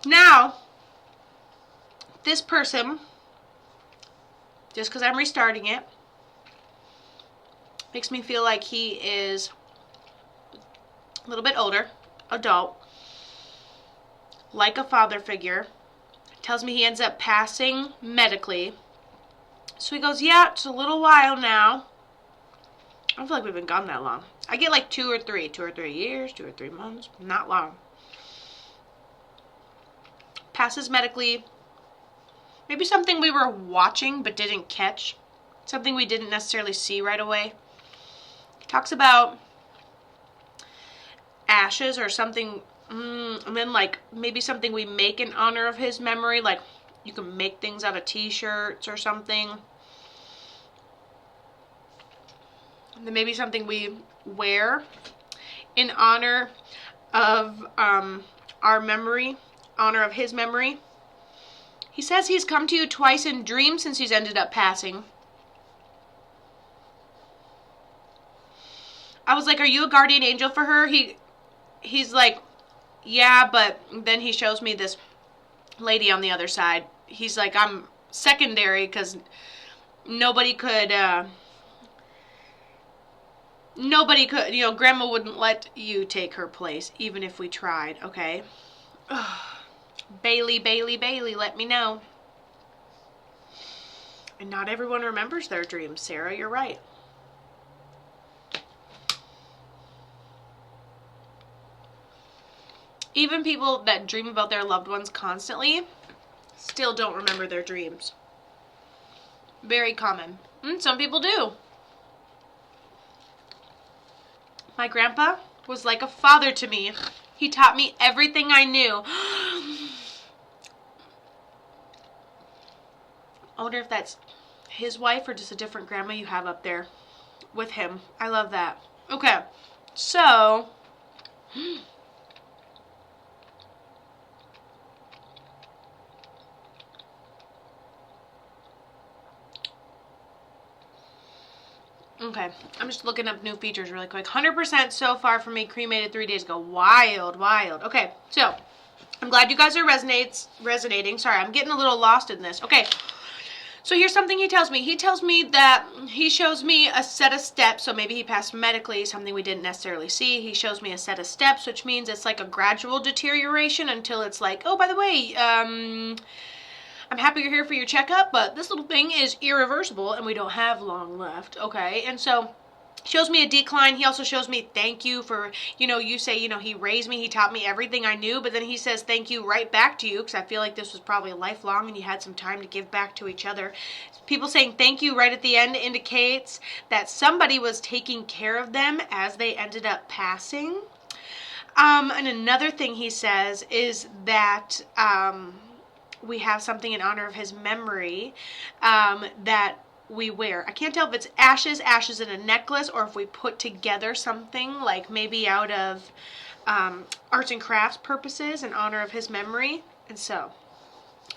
Now, this person, just because I'm restarting it, makes me feel like he is a little bit older, adult, like a father figure. Tells me he ends up passing medically. So he goes, yeah, it's a little while now. I don't feel like we've been gone that long. I get like 2 or 3 years, 2 or 3 months. Not long. Passes medically. Maybe something we were watching but didn't catch. Something we didn't necessarily see right away. Talks about ashes or something, and then like maybe something we make in honor of his memory. Like you can make things out of t-shirts or something. And then maybe something we wear in honor of our memory, honor of his memory. He says he's come to you twice in dreams since he's ended up passing. I was like, are you a guardian angel for her? He's like, yeah, but then he shows me this lady on the other side. He's like, I'm secondary because nobody could, Grandma wouldn't let you take her place, even if we tried, okay? Ugh. Bailey, let me know. And not everyone remembers their dreams, Sarah, you're right. Even people that dream about their loved ones constantly still don't remember their dreams. Very common. Some people do. My grandpa was like a father to me. He taught me everything I knew. I wonder if that's his wife or just a different grandma you have up there with him. I love that. Okay, so okay, I'm just looking up new features really quick. 100% so far for me, cremated 3 days ago. Wild. Okay, so I'm glad you guys are resonating. Sorry, I'm getting a little lost in this. Okay, so here's something he tells me. He tells me that he shows me a set of steps. So maybe he passed medically, something we didn't necessarily see. He shows me a set of steps, which means it's like a gradual deterioration until it's like, oh, by the way, I'm happy you're here for your checkup, but this little thing is irreversible and we don't have long left, okay? And so shows me a decline. He also shows me thank you for, you say, he raised me, he taught me everything I knew, but then he says thank you right back to you, because I feel like this was probably lifelong and you had some time to give back to each other. People saying thank you right at the end indicates that somebody was taking care of them as they ended up passing. And another thing he says is that we have something in honor of his memory that we wear. I can't tell if it's ashes in a necklace, or if we put together something like maybe out of arts and crafts purposes in honor of his memory. And so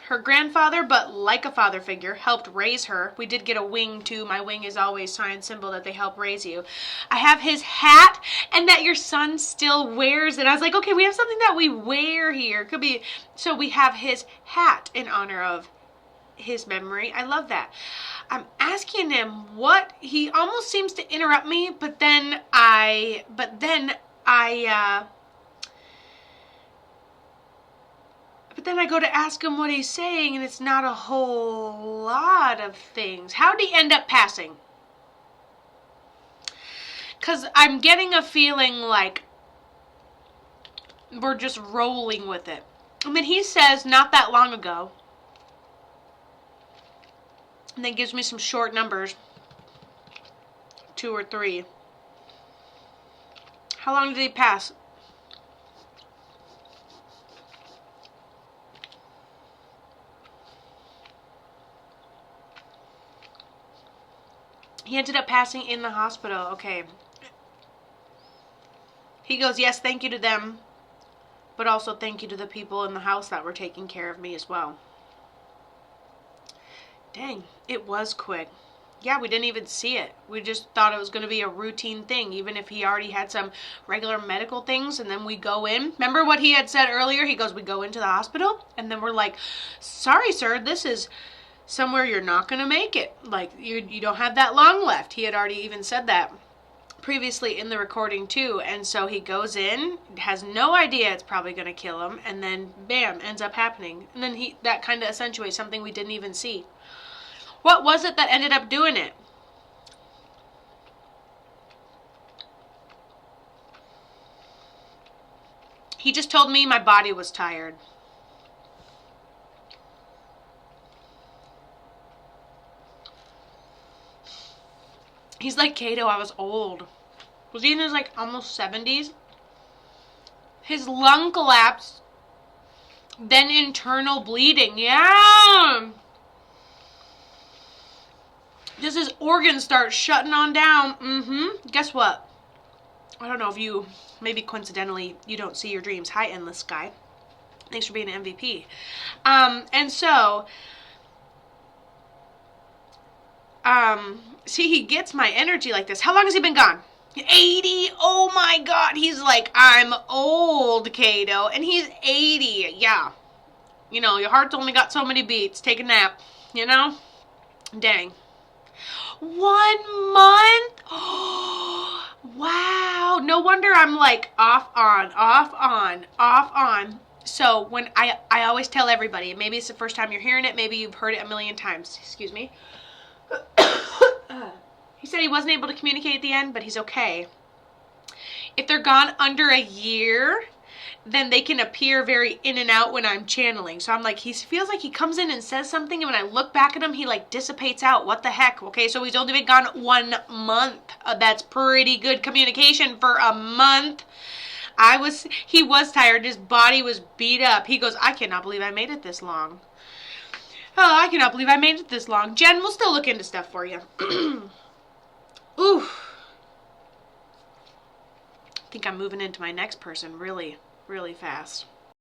her grandfather, but like a father figure, helped raise her. We did get a wing too. My wing is always sign symbol that they help raise you. I have his hat, and that your son still wears it. I was like, okay, we have something that we wear here. Could be, so we have his hat in honor of his memory. I love that. I'm asking him what, he almost seems to interrupt me, but then I go to ask him what he's saying, and it's not a whole lot of things. How did he end up passing? Because I'm getting a feeling like we're just rolling with it. I mean, he says not that long ago, and then gives me some short numbers, 2 or 3. How long did he pass? He ended up passing in the hospital. Okay. He goes, yes, thank you to them, but also thank you to the people in the house that were taking care of me as well. Dang, it was quick. yeah, we didn't even see it. We just thought it was going to be a routine thing, even if he already had some regular medical things. And then we go in. Remember what he had said earlier? He goes, we go into the hospital, and then we're like, sorry, sir, this is somewhere you're not going to make it. Like, you don't have that long left. He had already even said that previously in the recording too. And so he goes in, has no idea it's probably going to kill him, and then bam, ends up happening. And then that kind of accentuates something we didn't even see. What was it that ended up doing it? He just told me my body was tired. He's like, Kato, I was old. Was he in his like almost 70s? His lung collapsed, then internal bleeding. Yeah. Just his organs start shutting on down. Guess what? I don't know if you, maybe coincidentally, you don't see your dreams. Hi, Endless Sky. Thanks for being an MVP. And so, see, he gets my energy like this. How long has he been gone? 80. Oh my God. He's like, I'm old, Kato. And he's 80. Yeah. You know, your heart's only got so many beats. Take a nap. You know? Dang. 1 month? Oh, wow. No wonder I'm like off on, off on, off on. So when I always tell everybody, maybe it's the first time you're hearing it, maybe you've heard it a million times. Excuse me. He said he wasn't able to communicate at the end, but he's okay. If they're gone under a year, then they can appear very in and out when I'm channeling. So I'm like, he feels like he comes in and says something, and when I look back at him, he like dissipates out. What the heck? Okay, so he's only been gone 1 month. That's pretty good communication for a month. He was tired. His body was beat up. He goes, I cannot believe I made it this long. Oh, I cannot believe I made it this long. Jen, we'll still look into stuff for you. Ooh. I think I'm moving into my next person really, really fast.